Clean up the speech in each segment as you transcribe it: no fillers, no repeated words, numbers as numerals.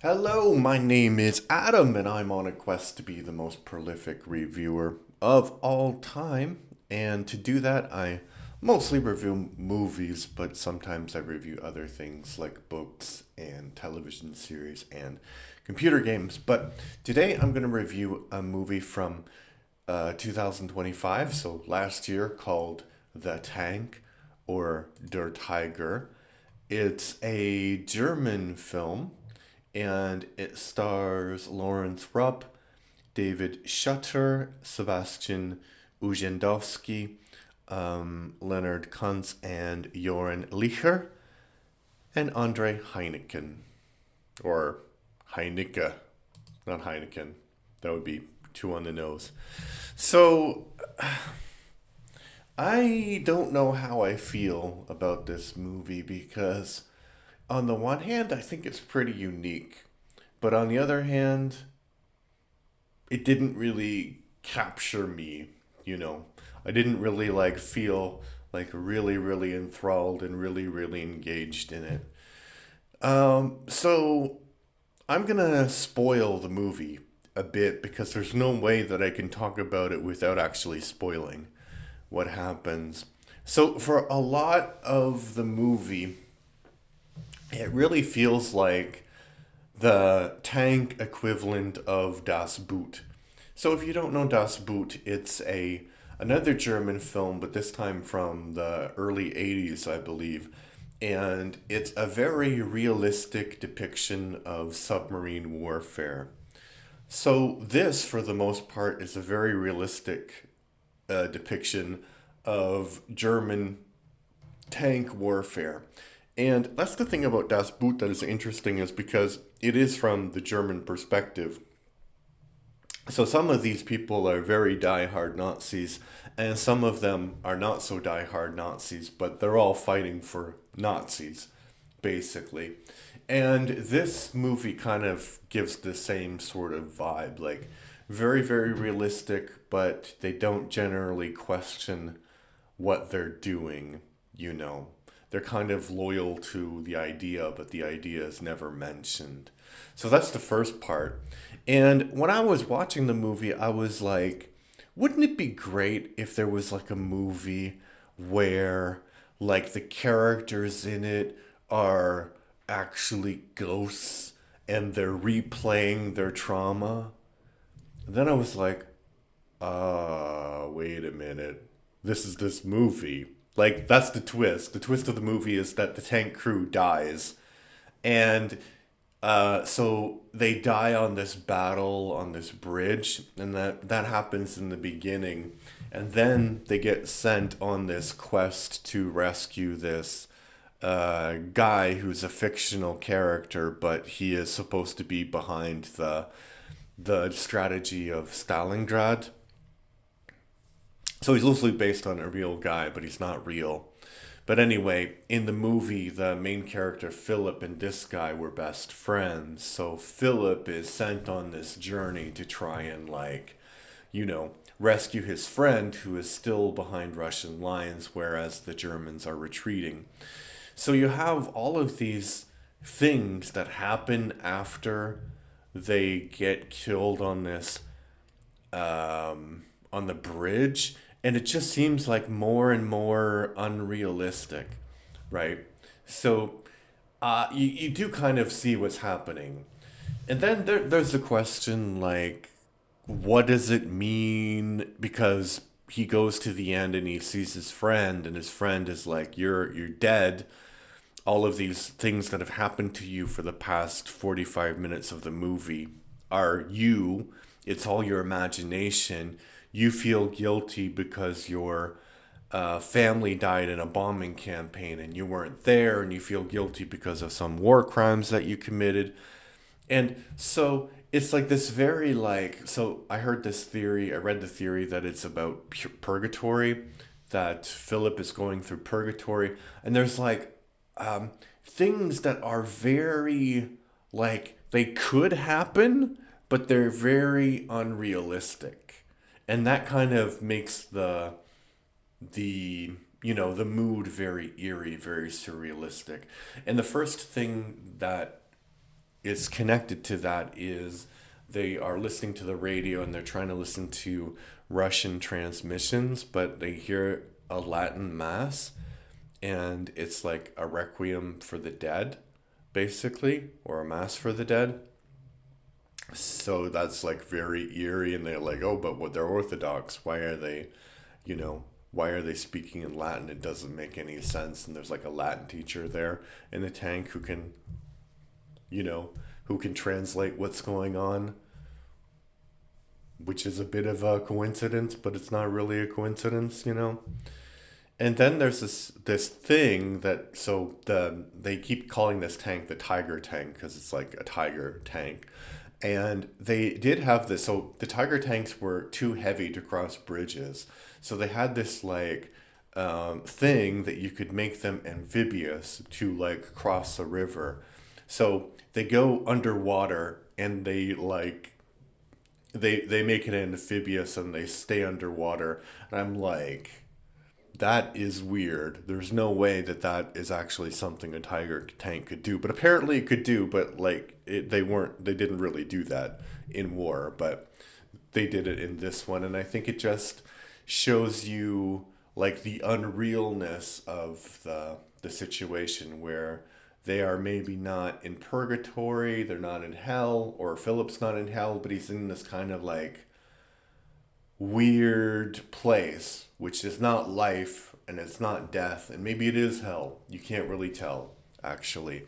Hello, my name is Adam, and I'm on a quest to be the most prolific reviewer of all time. And to do that, I mostly review movies, but sometimes I review other things like books and television series and computer games. But today I'm going to review a movie from 2025, so last year, called The Tank or Der Tiger. It's a German film and it stars Lawrence Rupp, David Schutter, Sebastian Ujendowski, Leonard Kuntz, and Joran Licher, and Andre Heineken. Or Heineke, not Heineken. That would be too on the nose. So, I don't know how I feel about this movie because, on the one hand, I think it's pretty unique. But on the other hand, it didn't really capture me, you know. I didn't really feel really enthralled and really engaged in it. So I'm gonna spoil the movie a bit because there's no way that I can talk about it without actually spoiling what happens. So for a lot of the movie, it really feels like the tank equivalent of Das Boot. So if you don't know Das Boot, it's a another German film, but this time from the early 80s, I believe. And it's a very realistic depiction of submarine warfare. So this, for the most part, is a very realistic depiction of German tank warfare. And that's the thing about Das Boot that is interesting, is because it is from the German perspective. So some of these people are very die-hard Nazis, and some of them are not so die-hard Nazis, but they're all fighting for Nazis, basically. And this movie kind of gives the same sort of vibe, like very realistic, but they don't generally question what they're doing, you know. They're kind of loyal to the idea, but the idea is never mentioned. So that's the first part. And when I was watching the movie, I was like, wouldn't it be great if there was like a movie where the characters in it are actually ghosts and they're replaying their trauma? And then I was like, wait a minute. This is this movie. Like, that's the twist. The twist of the movie is that the tank crew dies. And so they die on this battle on this bridge, and that happens in the beginning. And then they get sent on this quest to rescue this guy who's a fictional character, but he is supposed to be behind the strategy of Stalingrad. So he's loosely based on a real guy, but he's not real. But anyway, in the movie, the main character Philip and this guy were best friends. So Philip is sent on this journey to try and, rescue his friend who is still behind Russian lines, whereas the Germans are retreating. So you have all of these things that happen after they get killed on this on the bridge, and it just seems like more and more unrealistic, right? So you do kind of see what's happening. And then there's the question, like, what does it mean? Because he goes to the end and he sees his friend, and his friend is like, you're dead. All of these things that have happened to you for the past 45 minutes of the movie are you. It's all your imagination. You feel guilty because your family died in a bombing campaign and you weren't there, and you feel guilty because of some war crimes that you committed. And so it's like this very, so I heard this theory, I read the theory that it's about purgatory, that Philip is going through purgatory, and there's things that are very, they could happen, but they're very unrealistic. And that kind of makes the mood very eerie, very surrealistic. And the first thing that is connected to that is they are listening to the radio and they're trying to listen to Russian transmissions, but they hear a Latin mass and it's like a requiem for the dead, basically, or a mass for the dead. So that's like very eerie, and they're like, oh, but what they're Orthodox. Why are they, you know, why are they speaking in Latin? It doesn't make any sense. And there's like a Latin teacher there in the tank who can, you know, who can translate what's going on, which is a bit of a coincidence, but it's not really a coincidence, you know. And then there's this thing that so they keep calling this tank the Tiger tank because it's like a tiger tank, and they did have this. So the Tiger tanks were too heavy to cross bridges, so they had this like thing that you could make them amphibious to like cross a river. So they go underwater and they make it amphibious and they stay underwater. And I'm like, that is weird. There's no way that that is actually something a Tiger tank could do. But apparently it could do, but like they didn't really do that in war, but they did it in this one. And I think it just shows you like the unrealness of the situation where they are maybe not in purgatory, they're not in hell, or Philip's not in hell, but he's in this kind of like weird place, which is not life and it's not death, and maybe it is hell. You can't really tell, actually.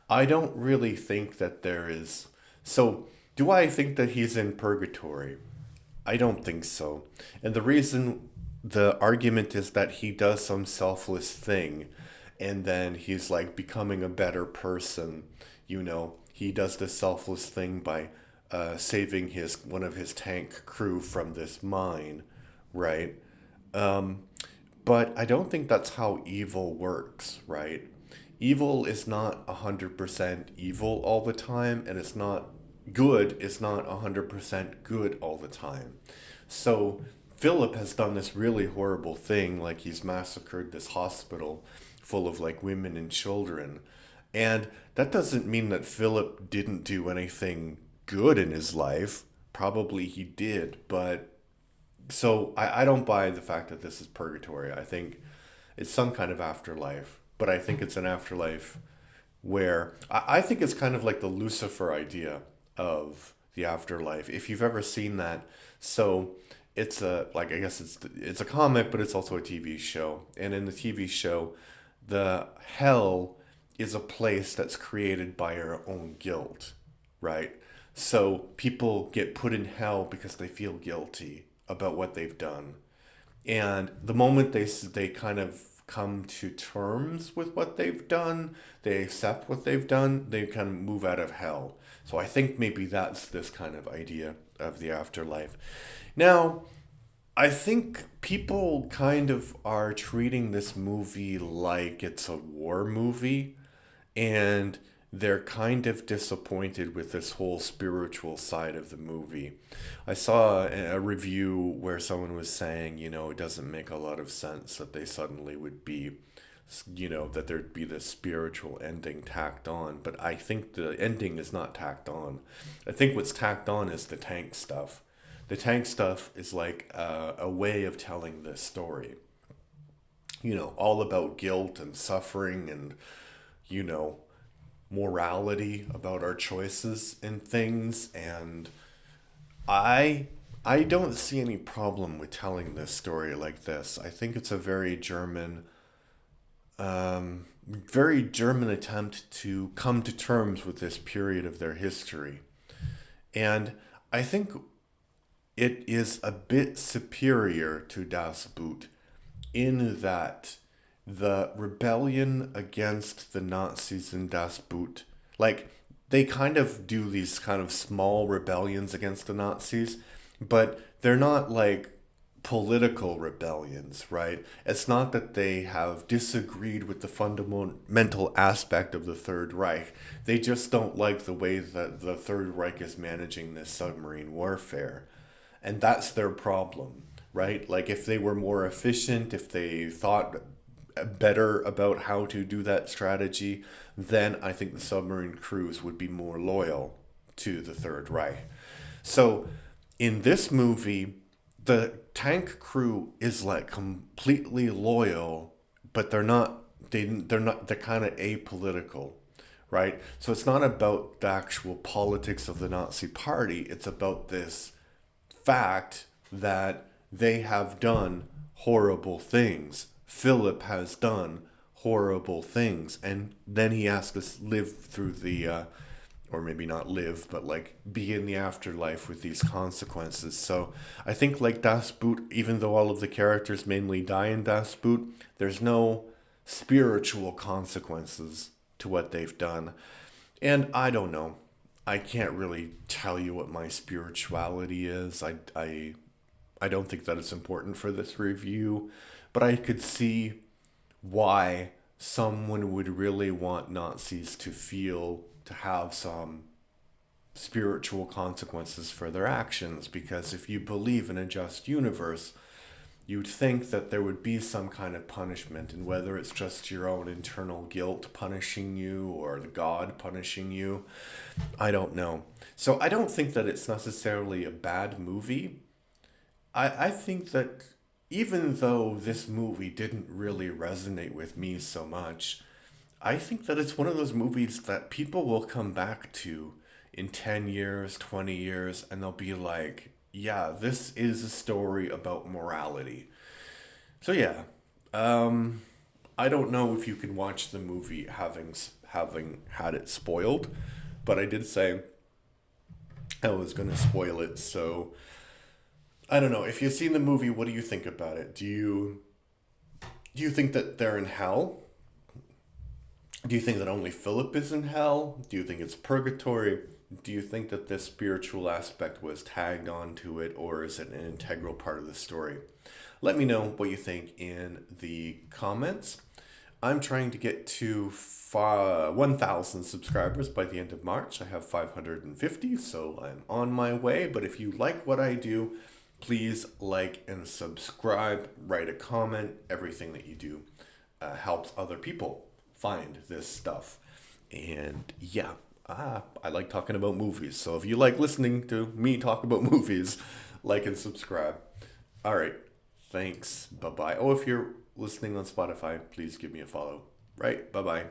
I don't really think that there is. So, do I think that he's in purgatory? I don't think so. And the reason, the argument is that he does some selfless thing and then he's like becoming a better person. You know, he does this selfless thing by saving his one of his tank crew from this mine, right? But I don't think that's how evil works, right? Evil is not 100% evil all the time, and it's not good is not 100% good all the time. So Philip has done this really horrible thing, like he's massacred this hospital full of like women and children. And that doesn't mean that Philip didn't do anything good in his life. Probably he did, but so I don't buy the fact that this is purgatory. I think it's some kind of afterlife, but I think it's an afterlife where I think it's kind of like the Lucifer idea of the afterlife. If you've ever seen that, so it's a like I guess it's a comic, but it's also a TV show. And in the TV show, the hell is a place that's created by our own guilt, right? So people get put in hell because they feel guilty about what they've done. And the moment they kind of come to terms with what they've done, they accept what they've done, they kind of move out of hell. So I think maybe that's this kind of idea of the afterlife. Now, I think people kind of are treating this movie like it's a war movie, and they're kind of disappointed with this whole spiritual side of the movie. I saw a review where someone was saying, you know, it doesn't make a lot of sense that they suddenly would be, you know, that there'd be this spiritual ending tacked on. But I think the ending is not tacked on. I think what's tacked on is the tank stuff. The tank stuff is like a way of telling this story. You know, all about guilt and suffering and, you know, morality about our choices and things. And I I don't see any problem with telling this story like this. I think it's a very German attempt to come to terms with this period of their history. And I think it is a bit superior to Das Boot in that the rebellion against the Nazis in Das Boot, like they kind of do these kind of small rebellions against the Nazis, but they're not like political rebellions, right? It's not that they have disagreed with the fundamental aspect of the Third Reich. They just don't like the way that the Third Reich is managing this submarine warfare. And that's their problem, right? Like if they were more efficient, if they thought better about how to do that strategy, then I think the submarine crews would be more loyal to the Third Reich. So in this movie, the tank crew is like completely loyal, but they're kind of apolitical, right? So it's not about the actual politics of the Nazi party. It's about this fact that they have done horrible things. Philip has done horrible things, and then he has to live through or maybe not live, but like be in the afterlife with these consequences. So I think like Das Boot, even though all of the characters mainly die in Das Boot, there's no spiritual consequences to what they've done. And I don't know. I can't really tell you what my spirituality is. I don't think that it's important for this review, but I could see why someone would really want Nazis to have some spiritual consequences for their actions, because if you believe in a just universe, you'd think that there would be some kind of punishment, and whether it's just your own internal guilt punishing you or the God punishing you, I don't know. So I don't think that it's necessarily a bad movie. I think that even though this movie didn't really resonate with me so much, I think that it's one of those movies that people will come back to in 10 years, 20 years, and they'll be like, yeah, this is a story about morality. So yeah, I don't know if you can watch the movie having had it spoiled, but I did say I was going to spoil it, so I don't know. If you've seen the movie, what do you think about it? Do you think that they're in hell? Do you think that only Philip is in hell? Do you think it's purgatory? Do you think that this spiritual aspect was tagged onto it, or is it an integral part of the story? Let me know what you think in the comments. I'm trying to get to 1,000 subscribers by the end of March. I have 550, so I'm on my way. But if you like what I do, please like and subscribe, write a comment. Everything that you do helps other people find this stuff. And yeah, I like talking about movies. So if you like listening to me talk about movies, like and subscribe. All right. Thanks. Bye bye. Oh, if you're listening on Spotify, please give me a follow. Right. Bye bye.